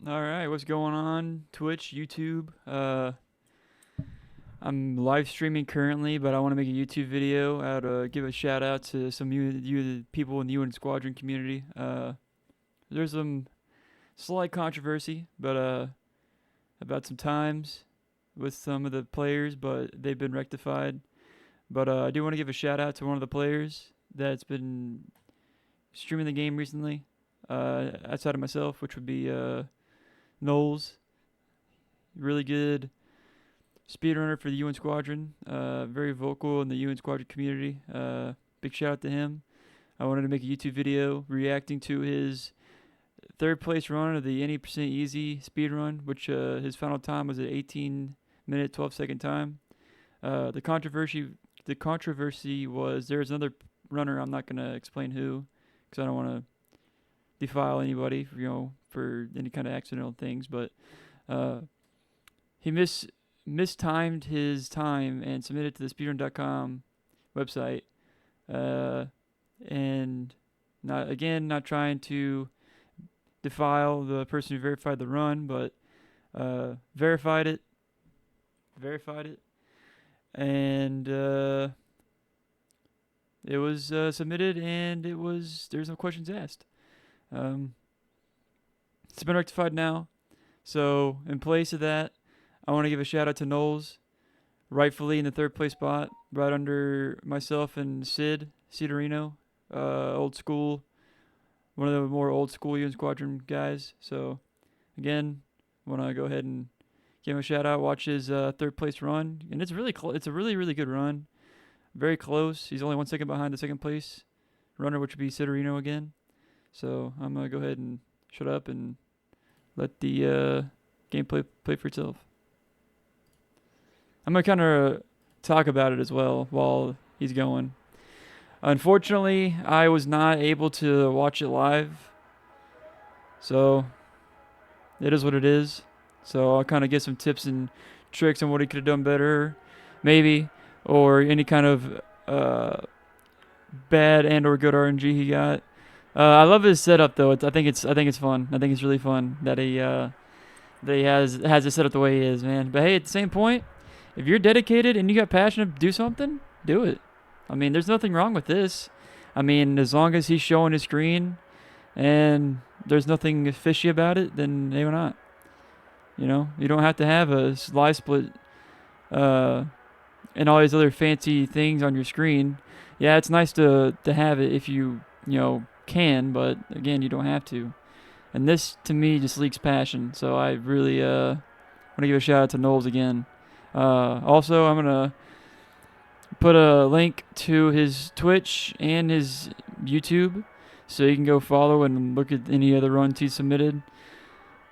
All right, what's going on? Twitch, YouTube. I'm live streaming currently, but I want to make a YouTube video. Give a shout out to some the people in the UN Squadron community. There's some slight controversy, but about some times with some of the players, but they've been rectified. But I do want to give a shout out to one of the players that's been streaming the game recently, outside of myself, which would be NoLeZ. Really good speedrunner for the UN Squadron. Very vocal in the UN Squadron community. Big shout out to him. I wanted to make a YouTube video reacting to his third place run of the 80% easy speedrun, which his final time was at 18-minute 12-second time. The controversy was there's another runner. I'm not gonna explain who, because I don't want to defile anybody, for any kind of accidental things. But uh, he mistimed his time and submitted to the speedrun.com website, uh, and not trying to defile the person who verified the run, but verified it, and it was submitted, and there's no questions asked. Um, it's been rectified now, so in place of that, I want to give a shout out to NoLeZ, rightfully in the third place spot, right under myself and Ciderino, old school, one of the more old school UN Squadron guys. So again, want to go ahead and give him a shout out. Watch his third place run, and it's really it's a really good run. Very close. He's only 1 second behind the second place runner, which would be Ciderino again. So I'm gonna go ahead and shut up and let the gameplay play for itself. I'm gonna kind of talk about it as well while he's going. Unfortunately, I was not able to watch it live, so it is what it is. So I'll kind of get some tips and tricks on what he could have done better, maybe, or any kind of bad and or good RNG he got. I love his setup though. I think it's fun. I think it's really fun that he has it set up the way he is, man. But hey, at the same point, if you're dedicated and you got passion to do something, do it. I mean, there's nothing wrong with this. I mean, as long as he's showing his screen and there's nothing fishy about it, then maybe not. You don't have to have a live split and all these other fancy things on your screen. Yeah, it's nice to have it if you can, but again, you don't have to. And this to me just leaks passion. So I really want to give a shout out to NoLeZ again. Also, I'm gonna put a link to his Twitch and his YouTube, so you can go follow and look at any other runs he submitted.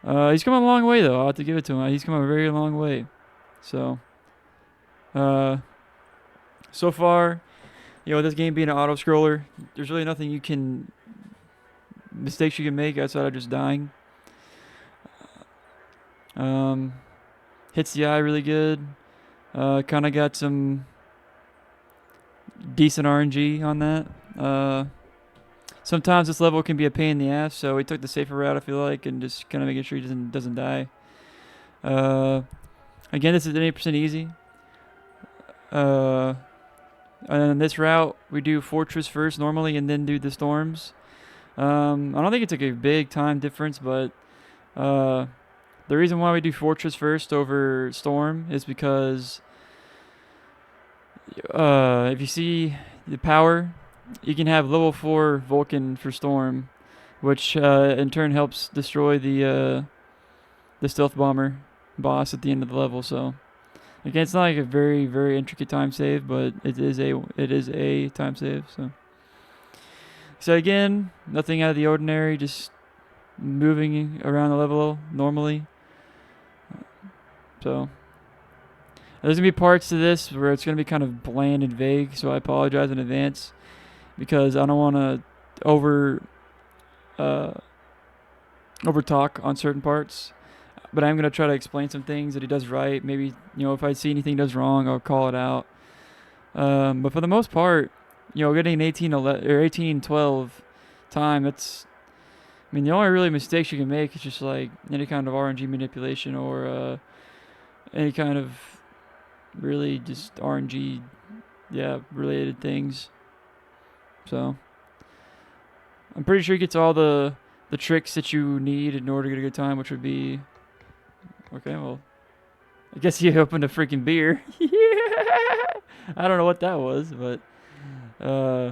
He's come a long way though. I'll have to give it to him. He's come a very long way. So, so far, this game being an auto scroller, there's really nothing mistakes you can make outside of just dying. Hits the eye really good. Kind of got some decent RNG on that. Sometimes this level can be a pain in the ass, so he took the safer route, I feel like, and just kind of making sure he doesn't die. Again, this is an 8% easy. And in this route, we do Fortress first normally, and then do the Storms. I don't think it's like a big time difference, but the reason why we do Fortress first over Storm is because if you see the power, you can have level 4 Vulcan for Storm, which in turn helps destroy the stealth bomber boss at the end of the level. So again, it's not like a very very intricate time save, but it is a time save. So again, nothing out of the ordinary, just moving around the level normally. So there's gonna be parts to this where it's gonna be kind of bland and vague, so I apologize in advance, because I don't want to over talk on certain parts. But I'm gonna try to explain some things that he does right. Maybe if I see anything he does wrong, I'll call it out. But for the most part, getting an 18-11 or 18-12 time, that's mean, the only really mistakes you can make is just like any kind of RNG manipulation or any kind of really just RNG, yeah, related things. So I'm pretty sure he gets all the tricks that you need in order to get a good time, which would be okay. Well, I guess he opened a freaking beer. I don't know what that was, but uh,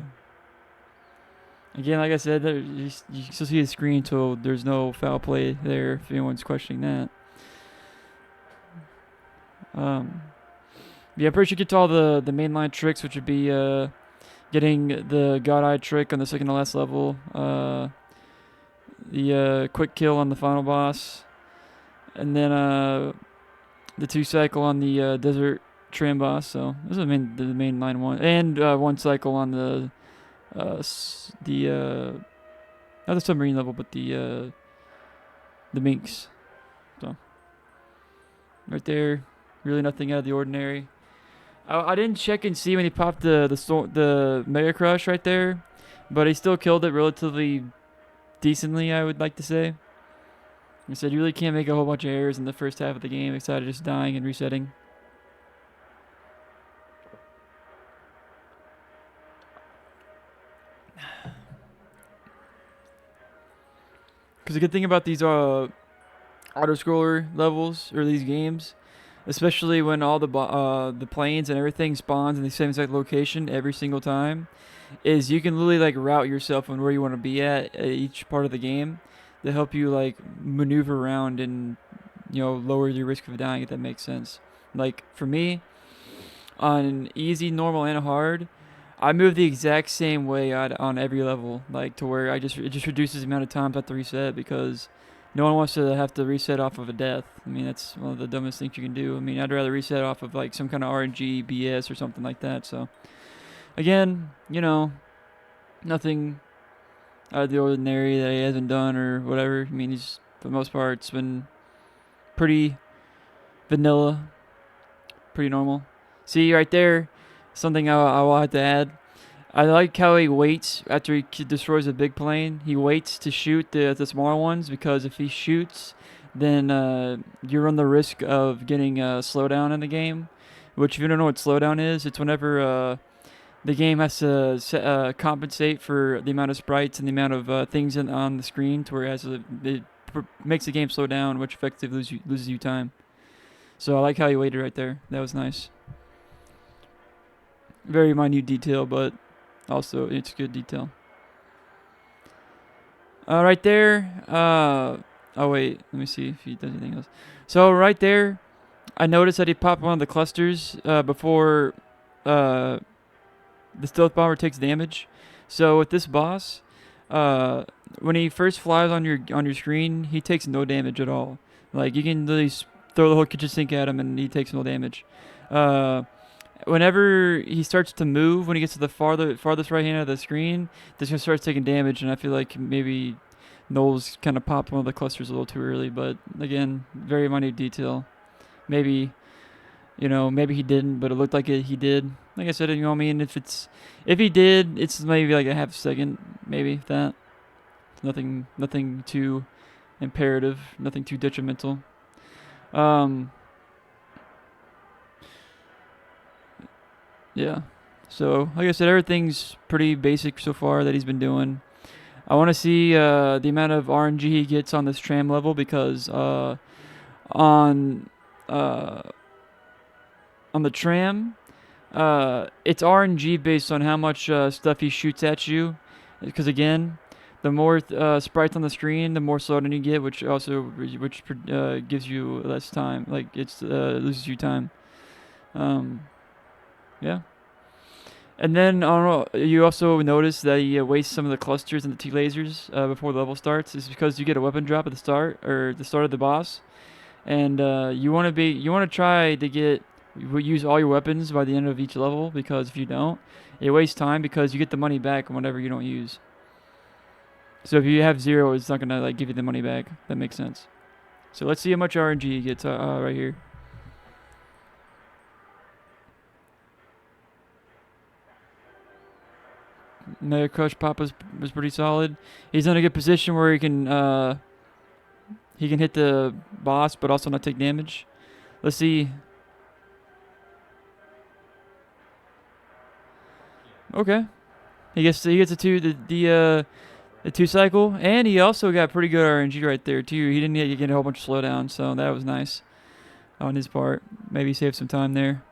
again, like I said, you still see the screen, so there's no foul play there if anyone's questioning that. Yeah, I'm pretty sure you get to all the mainline tricks, which would be getting the God Eye trick on the second to last level, the quick kill on the final boss, and then the 2 cycle on the desert tram boss. So those are the main line one, and 1 cycle on the not the submarine level, but the minks. So right there, really nothing out of the ordinary. I didn't check and see when he popped the Mega Crush right there, but he still killed it relatively decently, I would like to say. I said you really can't make a whole bunch of errors in the first half of the game except just dying and resetting. Because the good thing about these auto-scroller levels or these games, especially when all the planes and everything spawns in the same exact location every single time, is you can literally like route yourself on where you want to be at each part of the game to help you like maneuver around and lower your risk of dying, if that makes sense. Like for me, on easy, normal, and hard, I move the exact same way on every level, like to where it just reduces the amount of times I have to reset because no one wants to have to reset off of a death. I mean, that's one of the dumbest things you can do. I mean, I'd rather reset off of like some kind of RNG BS or something like that. So again, nothing out of the ordinary that he hasn't done or whatever. I mean, he's for the most part it's been pretty vanilla, pretty normal. See right there, something I will have to add. I like how he waits after he destroys a big plane. He waits to shoot the smaller ones because if he shoots, then you run the risk of getting a slowdown in the game. Which, if you don't know what slowdown is, it's whenever the game has to compensate for the amount of sprites and the amount of things on the screen to where it makes the game slow down, which effectively loses you time. So I like how he waited right there. That was nice. Very minute detail, but also it's good detail. Right there. Oh wait, let me see if he does anything else. So right there, I noticed that he popped one of the clusters before the stealth bomber takes damage. So with this boss, when he first flies on your screen, he takes no damage at all. Like you can literally throw the whole kitchen sink at him and he takes no damage. Whenever he starts to move, when he gets to the farthest right hand of the screen, this gonna start taking damage, and I feel like maybe NoLeZ kind of popped one of the clusters a little too early. But again, very minute detail. Maybe maybe he didn't, but it looked like he did. Like I said, you know what I mean? If he did, it's maybe like a half second, maybe if that. Nothing too imperative, nothing too detrimental. Yeah. So, like I said, everything's pretty basic so far that he's been doing. I want to see the amount of RNG he gets on this tram level because on the tram, it's RNG based on how much stuff he shoots at you. Because again, the more sprites on the screen, the more slowdown you get, which gives you less time. Like it's loses you time. Yeah. And then I don't know. You also notice that he wastes some of the clusters and the T lasers before the level starts. It's because you get a weapon drop at the start or the start of the boss, and you want to try to use all your weapons by the end of each level because if you don't, it wastes time because you get the money back whenever you don't use. So if you have 0, it's not gonna like give you the money back. That makes sense. So let's see how much RNG he gets right here. Mega Crush pop was pretty solid. He's in a good position where he can hit the boss, but also not take damage. Let's see. Okay, he gets a the 2 cycle, and he also got pretty good RNG right there too. He didn't get a whole bunch of slowdown, so that was nice on his part. Maybe save some time there.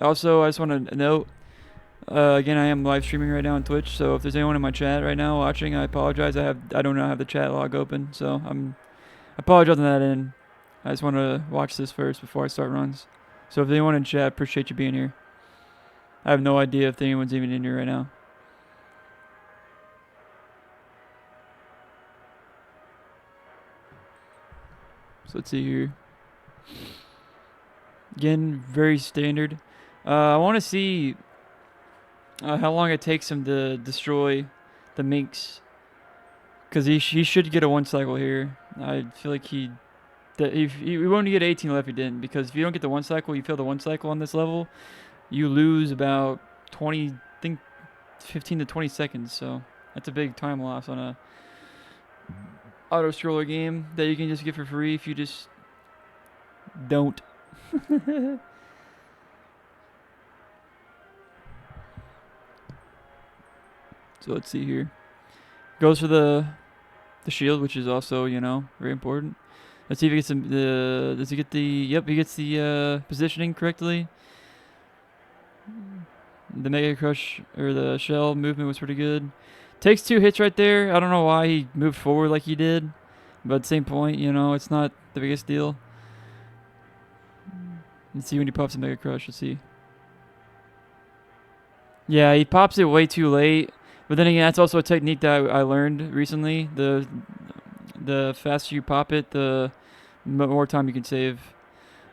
Also, I just want to note, again, I am live streaming right now on Twitch, so if there's anyone in my chat right now watching, I apologize. I do not have the chat log open, so I apologize on that end. I just want to watch this first before I start runs. So if anyone in chat, appreciate you being here. I have no idea if anyone's even in here right now. So let's see here. Again, very standard. I want to see how long it takes him to destroy the minks. Because he should get a 1 cycle here. I feel like he won't get 18 left if he didn't. Because if you don't get the 1 cycle, you fail the 1 cycle on this level, you lose about 20, I think 15 to 20 seconds. So that's a big time loss on a auto scroller game that you can just get for free if you just don't. So let's see here. Goes for the shield, which is also, you know, very important. Let's see if he gets does he get the, yep, he gets the positioning correctly. The Mega Crush, or the shell movement was pretty good. Takes 2 hits right there. I don't know why he moved forward like he did. But at the same point, you know, it's not the biggest deal. Let's see when he pops a Mega Crush. Let's see. Yeah, he pops it way too late. But then again, that's also a technique that I learned recently. The faster you pop it, the more time you can save.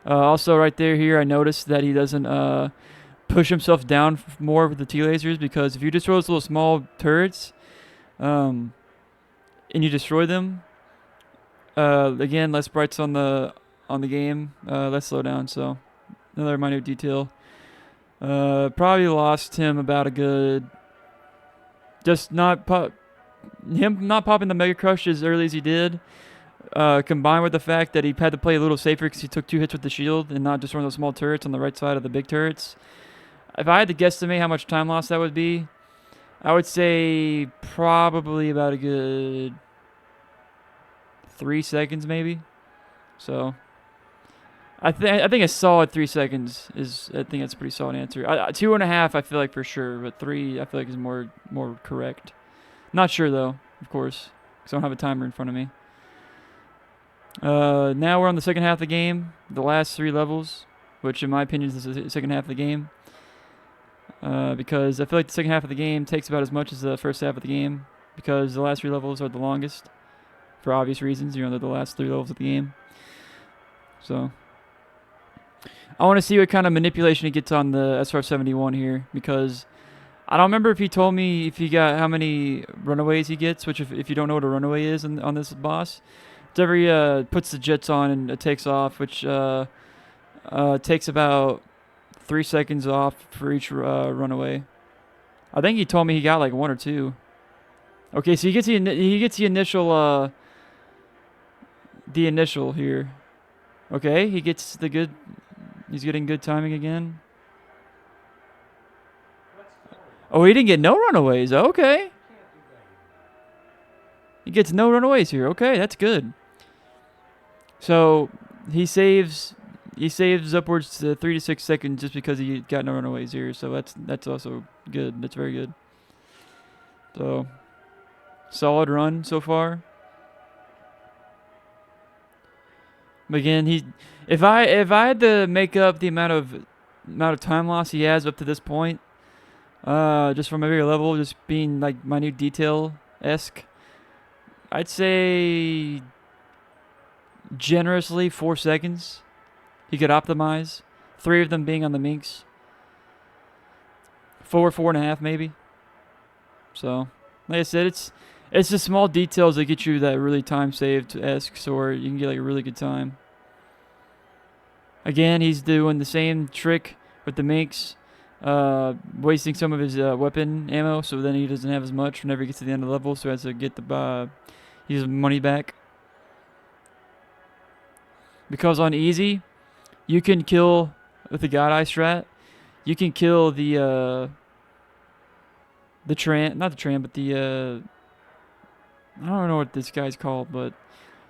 Also, right here, I noticed that he doesn't push himself down more with the T-lasers, because if you destroy those little small turrets, and you destroy them, again, less sprites on the game, less slowdown. So another minor detail. Probably lost him about a good. Just not popping the Mega Crush as early as he did, combined with the fact that he had to play a little safer because he took 2 hits with the shield and not just one of those small turrets on the right side of the big turrets. If I had to guesstimate how much time loss that would be, I would say probably about a good 3 seconds maybe. So I think a solid 3 seconds is, I think that's a pretty solid answer. 2.5 I feel like for sure, but 3 I feel like is more correct. Not sure though, of course, because I don't have a timer in front of me. Now we're on the second half of the game, the last 3 levels, which in my opinion is the second half of the game. Because I feel like the second half of the game takes about as much as the first half of the game, because the last 3 levels are the longest, for obvious reasons. You know, they're the last 3 levels of the game. So I want to see what kind of manipulation he gets on the SR-71 here, because I don't remember if he told me if he got how many runaways he gets, which if you don't know what a runaway is on this boss, it's every puts the jets on and it takes off, which takes about 3 seconds off for each runaway. I think he told me he got like 1 or 2. Okay, so he gets the initial here. Okay, he gets the good. He's getting good timing again. Oh, he didn't get no runaways. Okay. He gets no runaways here. Okay, that's good. So he saves upwards to 3 to 6 seconds just because he got no runaways here. So that's also good. That's very good. So solid run so far. But again, if I had to make up the amount of time loss he has up to this point, just from every level, just being like minute detail-esque, I'd say generously 4 seconds he could optimize. 3 of them being on the minks. 4.5 maybe. So, like I said, it's the small details that get you that really time saved esque, or you can get like a really good time. Again, he's doing the same trick with the minks, wasting some of his weapon ammo, so then he doesn't have as much whenever he gets to the end of the level, so he has to get his money back. Because on easy, you can kill with the God Eye strat. You can kill the not the Tran, but the I don't know what this guy's called, but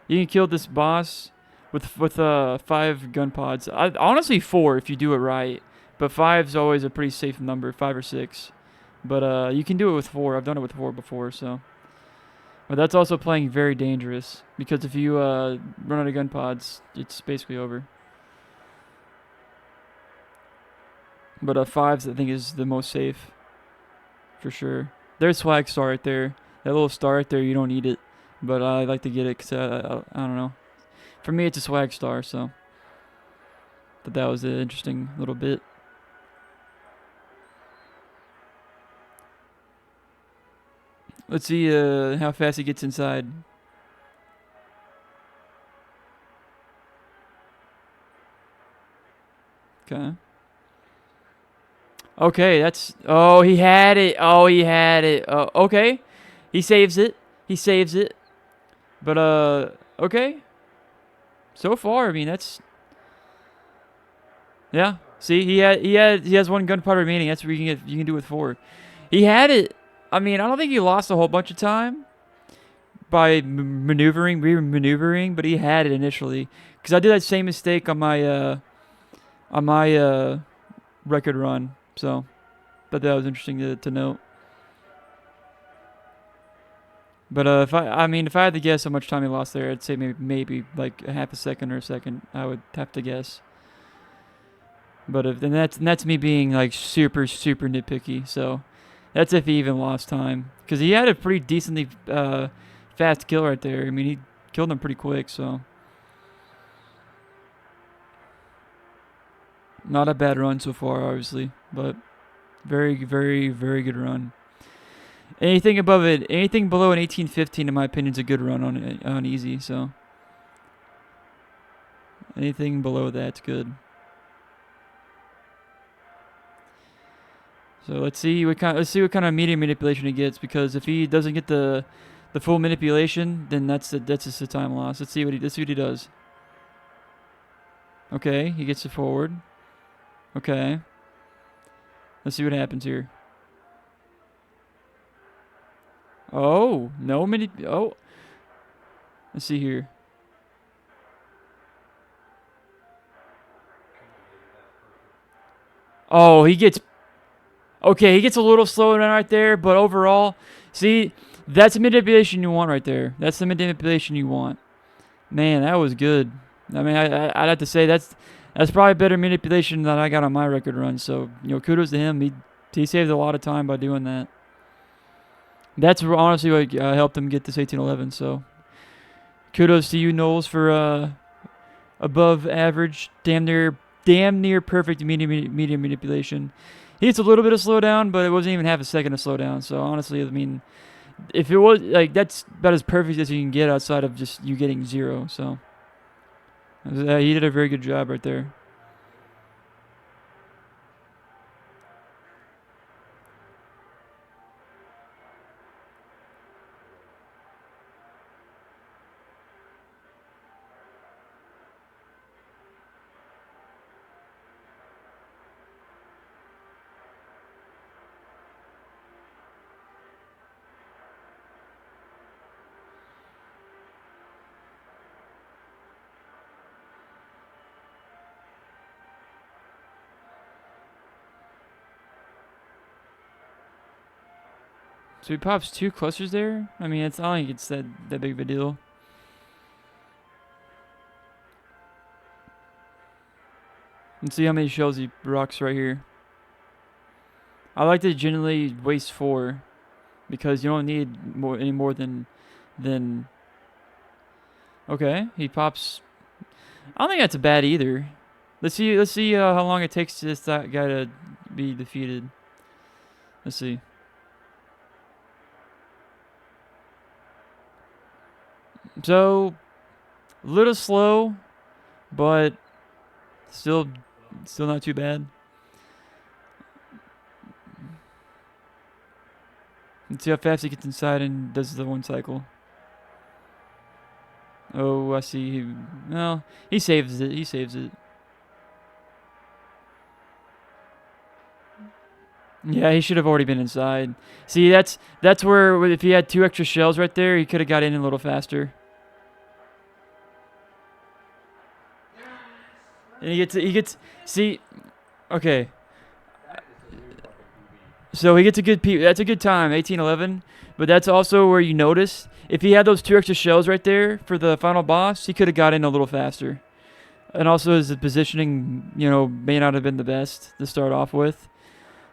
you can kill this boss with 5 gun pods. Honestly 4 if you do it right, but 5's always a pretty safe number, 5 or 6. But you can do it with 4. I've done it with 4 before, so. But that's also playing very dangerous because if you run out of gun pods, it's basically over. But 5's I think is the most safe for sure. There's swag star right there. That little star right there, you don't need it, but I like to get it because I don't know. For me, it's a swag star, so. But that was an interesting little bit. Let's see how fast he gets inside. Okay. Okay, that's... Oh, he had it. Oh, he had it. Okay. He saves it. He saves it. But, okay. So far, I mean, that's... Yeah. See, he has 1 gun pod remaining. That's what you can do with 4. He had it. I mean, I don't think he lost a whole bunch of time by re-maneuvering, but he had it initially. Because I did that same mistake on my record run. So, thought that was interesting to note. But if I had to guess how much time he lost there, I'd say maybe like a half a second or a second. I would have to guess. But that's me being like super nitpicky. So that's if he even lost time, because he had a pretty decently fast kill right there. I mean, he killed him pretty quick. So not a bad run so far, obviously, but very good run. Anything above it, anything below an 18-15, in my opinion, is a good run on easy. So anything below that's good. So let's see what kind of medium manipulation he gets, because if he doesn't get the full manipulation, then that's just a time loss. Let's see what he does. Okay, he gets it forward. Okay. Let's see what happens here. Oh, no oh. Let's see here. Oh, he gets... Okay, he gets a little slower right there, but overall, see, that's the manipulation you want right there. That's the manipulation you want. Man, that was good. I mean, I'd have to say that's probably better manipulation than I got on my record run. So, kudos to him. He saved a lot of time by doing that. That's honestly what helped him get this 1811. So, kudos to you, NoLeZ, for above average, damn near perfect medium manipulation. He gets a little bit of slowdown, but it wasn't even half a second of slowdown. So honestly, I mean, if it was like, that's about as perfect as you can get outside of just you getting 0. So he did a very good job right there. So he pops 2 clusters there. I mean, I don't think it's that big of a deal. Let's see how many shells he rocks right here. I like to generally waste 4, because you don't need any more than. Okay, he pops. I don't think that's bad either. Let's see how long it takes this guy to be defeated. Let's see. So, a little slow, but Still not too bad. Let's see how fast he gets inside and does the 1 cycle. Oh, I see. Well, he saves it. He saves it. Yeah, he should have already been inside. See, that's where if he had 2 extra shells right there, he could have got in a little faster. And he gets see, okay. So he gets a good that's a good time, 18:11. But that's also where you notice if he had those 2 extra shells right there for the final boss, he could have got in a little faster. And also his positioning, may not have been the best to start off with.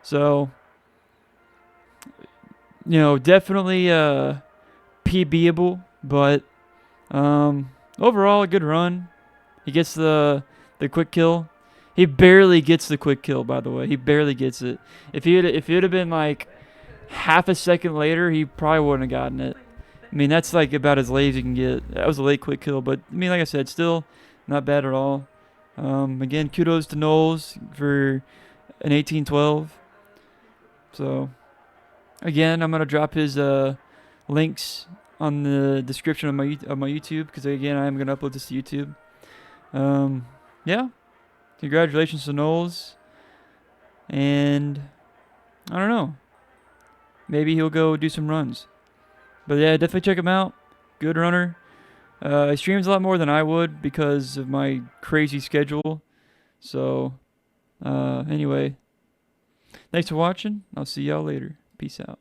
So, definitely PBable, but overall a good run. He gets the quick kill. He barely gets the quick kill, by the way. He barely gets it. If it had been like half a second later, he probably wouldn't have gotten it. I mean, that's like about as late as you can get. That was a late quick kill, but I mean, like I said, still not bad at all. Again, kudos to NoLeZ for an 1812. So, again, I'm gonna drop his links on the description of my YouTube because again, I am gonna upload this to YouTube. Yeah, congratulations to NoLeZ, and I don't know, maybe he'll go do some runs. But yeah, definitely check him out. Good runner. He streams a lot more than I would because of my crazy schedule. So, anyway, thanks for watching. I'll see y'all later. Peace out.